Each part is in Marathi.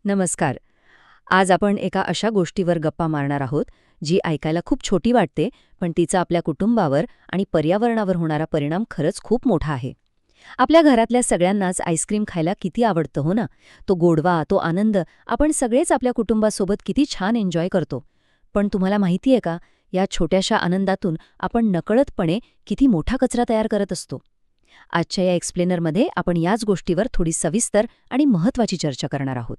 नमस्कार. आज आपण एका अशा गोष्टीवर गप्पा मारणार आहोत, जी ऐकायला खूप छोटी वाटते, पण तिचा आपल्या कुटुंबावर आणि पर्यावरणावर होणारा परिणाम खरंच खूप मोठा आहे. आपल्या घरातल्या सगळ्यांनाच आईस्क्रीम खायला किती आवडतं हो ना? तो गोडवा, तो आनंद आपण सगळेच आपल्या कुटुंबासोबत किती छान एन्जॉय करतो. पण तुम्हाला माहिती आहे का, या छोट्याशा आनंदातून आपण नकळतपणे किती मोठा कचरा तयार करत असतो. आजच्या या एक्सप्लेनरमध्ये आपण याच गोष्टीवर थोडी सविस्तर आणि महत्त्वाची चर्चा करणार आहोत.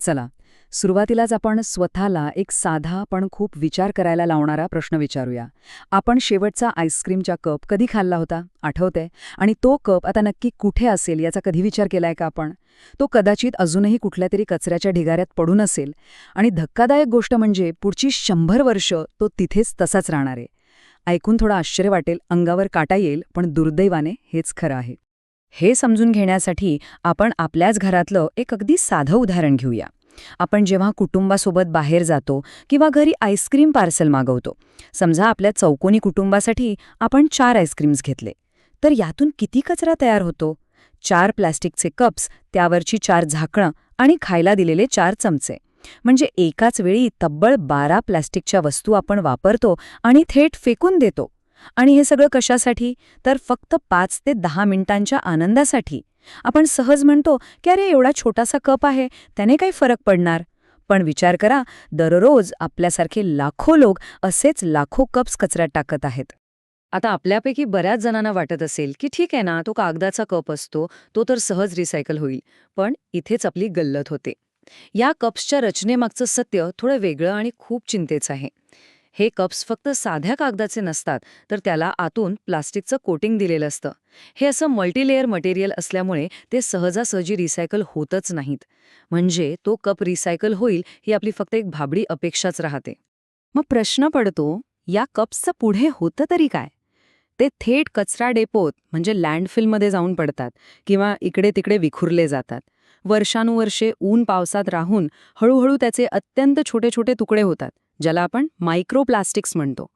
चला, सुरुवातीलाच आपण स्वतःला एक साधा पण खूप विचार करायला लावणारा प्रश्न विचारूया. आपण शेवटचा आईस्क्रीमचा कप कधी खाल्ला होता, आठवतंय? आणि तो कप आता नक्की कुठे असेल याचा कधी विचार केलाय का आपण? तो कदाचित अजूनही कुठल्यातरी कचऱ्याच्या ढिगाऱ्यात पडून असेल. आणि धक्कादायक गोष्ट म्हणजे पुढची 100 वर्ष तो तिथेच तसाच राहणार आहे. ऐकून थोडं आश्चर्य वाटेल, अंगावर काटा येईल, पण दुर्दैवाने हेच खरं आहे. हे समजून घेण्यासाठी आपण आपल्याच घरातलं एक अगदी साधं उदाहरण घेऊया. आपण जेव्हा कुटुंबासोबत बाहेर जातो किंवा घरी आईस्क्रीम पार्सल मागवतो, समजा आपल्या चौकोनी कुटुंबासाठी आपण 4 आईस्क्रीम्स घेतले, तर यातून किती कचरा तयार होतो? 4 प्लॅस्टिकचे कप्स, त्यावरची 4 झाकणं आणि खायला दिलेले 4 चमचे. म्हणजे एकाच वेळी तब्बल 12 प्लॅस्टिकच्या वस्तू आपण वापरतो आणि थेट फेकून देतो. आणि हे सगळं कशासाठी? तर फक्त 5 ते 10 मिनिटांच्या आनंदासाठी. आपण सहज म्हणतो की अरे एवढा छोटासा कप आहे, त्याने काही फरक पडणार. पण विचार करा, दररोज आपल्यासारखे लाखो लोक असेच लाखो कप्स कचऱ्यात टाकत आहेत. आता आपल्यापैकी बऱ्याच जणांना वाटत असेल की ठीक आहे ना, तो कागदाचा कप असतो, तो तर सहज रिसायकल होईल. पण इथेच आपली गल्लत होते. या कप्सच्या रचनेमागचं सत्य थोडं वेगळं आणि खूप चिंतेचं आहे. हे कप्स फक्त साध्या कागदाचे नसतात, तर त्याला आतून प्लास्टिकचं कोटिंग दिलेलं असतं. हे असं मल्टीलेयर मटेरियल असल्यामुळे ते सहजासहजी रिसायकल होतच नाहीत. म्हणजे तो कप रिसायकल होईल ही आपली फक्त एक भाबडी अपेक्षाच राहते. मग प्रश्न पडतो, या कप्सचं पुढे होतं तरी काय? ते थेट कचरा डेपोत म्हणजे लँडफिलमध्ये जाऊन पडतात किंवा इकडे तिकडे विखुरले जातात. वर्षानुवर्षे ऊन पावसात राहून हळूहळू त्याचे अत्यंत छोटे छोटे तुकडे होतात, ज्याला आपण मायक्रोप्लास्टिक्स म्हणतो.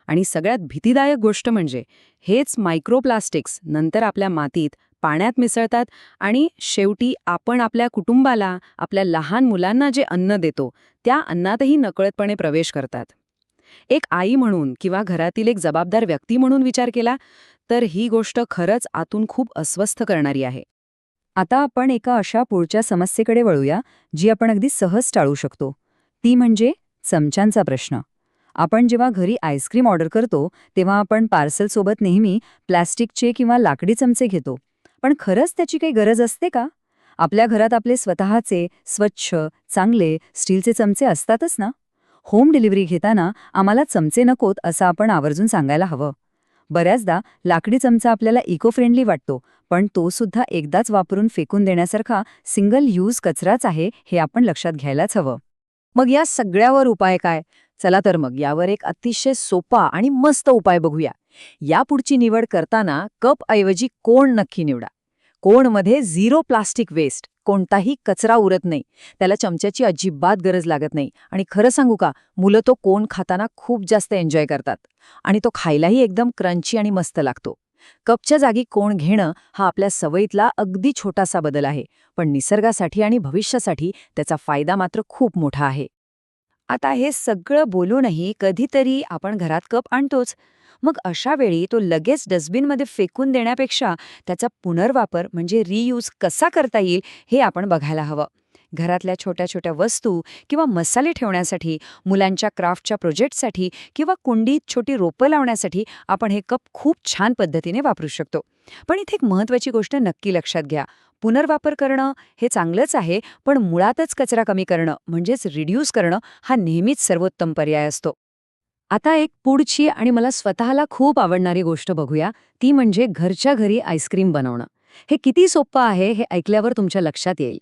आणि सगळ्यात भीतीदायक गोष्ट म्हणजे हेच मायक्रोप्लास्टिक्स नंतर आपल्या मातीत, पाण्यात मिसळतात आणि शेवटी आपण आपल्या कुटुंबाला, आपल्या लहान मुलांना जे अन्न देतो, त्या अन्नातही नकळतपणे प्रवेश करतात. एक आई म्हणून किंवा घरातील एक जबाबदार व्यक्ती म्हणून विचार केला तर ही गोष्ट खरंच आतून खूप अस्वस्थ करणारी आहे. आता आपण एका अशा पुढच्या समस्येकडे वळूया, जी आपण अगदी सहज टाळू शकतो. ती म्हणजे चमच्यांचा प्रश्न. आपण जेव्हा घरी आईस्क्रीम ऑर्डर करतो, तेव्हा आपण पार्सलसोबत नेहमी प्लॅस्टिकचे किंवा लाकडी चमचे घेतो. पण खरंच त्याची काही गरज असते का? आपल्या घरात आपले स्वतःचे स्वच्छ, चांगले स्टीलचे चमचे असतातच ना? होम डिलिव्हरी घेताना आम्हाला चमचे नकोत असं आपण आवर्जून सांगायला हवं. बऱ्याचदा लाकडी चमचा आपल्याला इको फ्रेंडली वाटतो, पण तो सुद्धा एकदाच वापरून फेकून देण्यासारखा सिंगल यूज कचराच आहे, हे आपण लक्षात घ्यायलाच हवं. मग या सगळ्यावर उपाय काय? चला तर मग यावर एक अतिशय सोपा आणि मस्त उपाय बघूया. यापुढची निवड करताना कप ऐवजी कोण नक्की निवडा. कोणमध्ये झिरो प्लास्टिक वेस्ट, कोणताही कचरा उरत नाही. त्याला चमच्याची अजिबात गरज लागत नाही. आणि खरं सांगू का, मुलं तो कोण खाताना खूप जास्त एन्जॉय करतात. आणि तो खायलाही एकदम क्रंची आणि मस्त लागतो. कपच्या जागी कोण घेणं हा आपल्या सवयीतला अगदी छोटासा बदल आहे, पण निसर्गासाठी आणि भविष्यासाठी त्याचा फायदा मात्र खूप मोठा आहे. आता हे सगळं बोलूनही कधीतरी आपण घरात कप आणतोच. मग अशा वेळी तो लगेच डस्टबिनमध्ये फेकून देण्यापेक्षा त्याचा पुनर्वापर म्हणजे रियूज कसा करता येईल हे आपण बघायला हवं. घरातल्या छोट्या छोट्या वस्तू किंवा मसाले ठेवण्यासाठी, मुलांच्या क्राफ्टच्या प्रोजेक्टसाठी किंवा कुंडीत छोटी रोपं लावण्यासाठी आपण हे कप खूप छान पद्धतीने वापरू शकतो. पण इथे एक महत्त्वाची गोष्ट नक्की लक्षात घ्या. पुनर्वापर करणं हे चांगलंच आहे, पण मुळातच कचरा कमी करणं म्हणजेच रिड्यूस करणं हा नेहमीच सर्वोत्तम पर्याय असतो. आता एक पुढची आणि मला स्वतःला खूप आवडणारी गोष्ट बघूया, ती म्हणजे घरच्या घरी आईस्क्रीम बनवणं. हे किती सोपं आहे हे ऐकल्यावर तुमच्या लक्षात येईल.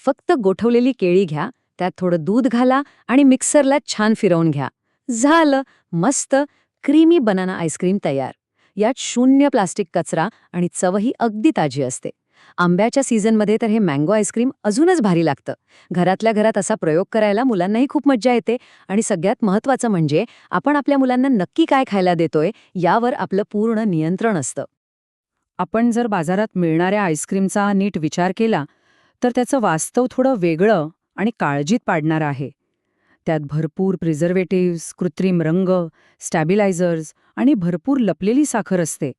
फक्त गोठवलेली केळी घ्या, त्यात थोडं दूध घाला आणि मिक्सरला छान फिरवून घ्या. झालं, मस्त क्रीमी बनाना आईस्क्रीम तयार. यात 0 प्लास्टिक कचरा आणि चवही अगदी ताजी असते. आंब्याच्या सीझनमध्ये तर हे मँगो आईस्क्रीम अजूनच भारी लागतं. घरातल्या घरात असा प्रयोग करायला मुलांनाही खूप मज्जा येते. आणि सगळ्यात महत्त्वाचं म्हणजे आपण आपल्या मुलांना नक्की काय खायला देतोय यावर आपलं पूर्ण नियंत्रण असतं. आपण जर बाजारात मिळणाऱ्या आईस्क्रीमचा नीट विचार केला, तर त्याचं वास्तव थोडं वेगळं आणि काळजीत पाडणारा आहे. त्यात भरपूर प्रिझर्वेटिव्हज, कृत्रिम रंग, स्टॅबिलायझर्स आणि भरपूर लपलेली साखर असते.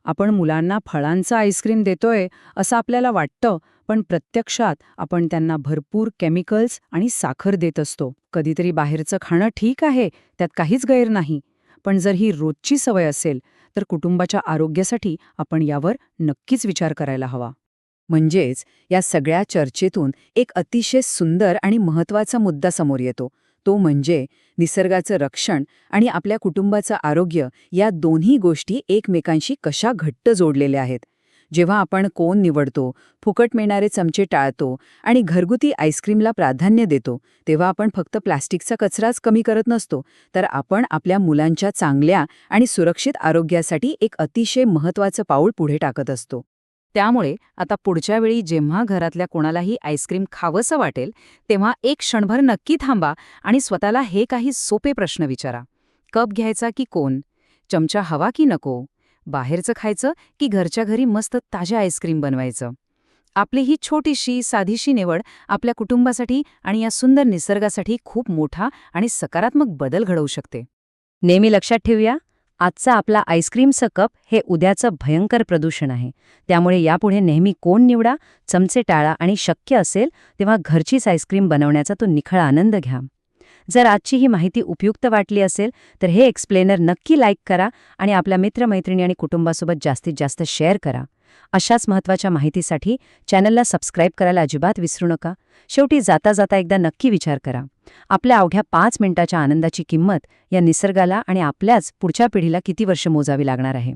आपण मुलांना फळांचा आईस्क्रीम देतोय असं आपल्याला वाटतं, पण प्रत्यक्षात आपण त्यांना भरपूर केमिकल्स आणि साखर देत असतो. कधीतरी बाहेरचं खाणं ठीक आहे, त्यात काहीच गैर नाही. पण जर ही रोजची सवय असेल तर कुटुंबाच्या आरोग्यासाठी आपण यावर नक्कीच विचार करायला हवा. म्हणजेच या सगळ्या चर्चेतून एक अतिशय सुंदर आणि महत्त्वाचा मुद्दा समोर येतो. तो म्हणजे निसर्गाचं रक्षण आणि आपल्या कुटुंबाचं आरोग्य या दोन्ही गोष्टी एकमेकांशी कशा घट्ट जोडलेल्या आहेत. जेव्हा आपण कोन निवडतो, फुकट मिळणारे चमचे टाळतो आणि घरगुती आईस्क्रीमला प्राधान्य देतो, तेव्हा आपण फक्त प्लास्टिकचा कचराच कमी करत नसतो, तर आपण आपल्या मुलांच्या चांगल्या आणि सुरक्षित आरोग्यासाठी एक अतिशय महत्त्वाचं पाऊल पुढे टाकत असतो. त्यामुळे आता पुढच्या वेळी जेव्हा घरातल्या कोणालाही आईस्क्रीम खावंसं वाटेल, तेव्हा एक क्षणभर नक्की थांबा आणि स्वतःला हे काही सोपे प्रश्न विचारा. कप घ्यायचा की कोन? चमचा हवा की नको? बाहेरचं खायचं की घरच्या घरी मस्त ताज्या आईस्क्रीम बनवायचं? आपली ही छोटीशी साधीशी निवड आपल्या कुटुंबासाठी आणि या सुंदर निसर्गासाठी खूप मोठा आणि सकारात्मक बदल घडवू शकते. नेहमी लक्षात ठेवूया, आजचा आपला आईस्क्रीमचं कप हे उद्याचं भयंकर प्रदूषण आहे. त्यामुळे यापुढे नेहमी कोन निवडा, चमचे टाळा आणि शक्य असेल तेव्हा घरचीच आईस्क्रीम बनवण्याचा तो निखळा आनंद घ्या. जर आजची ही माहिती उपयुक्त वाटली असेल तर हे एक्सप्लेनर नक्की लाईक करा आणि आपल्या मित्रमैत्रिणी आणि कुटुंबासोबत जास्तीत जास्त शेअर करा. अशाच महत्त्वाच्या माहितीसाठी चॅनलला सबस्क्राईब करायला अजिबात विसरू नका. शेवटी जाता जाता एकदा नक्की विचार करा, आपल्या अवघ्या 5 मिनिटाच्या आनंदाची किंमत या निसर्गाला आणि आपल्याच पुढच्या पिढीला किती वर्ष मोजावी लागणार आहे.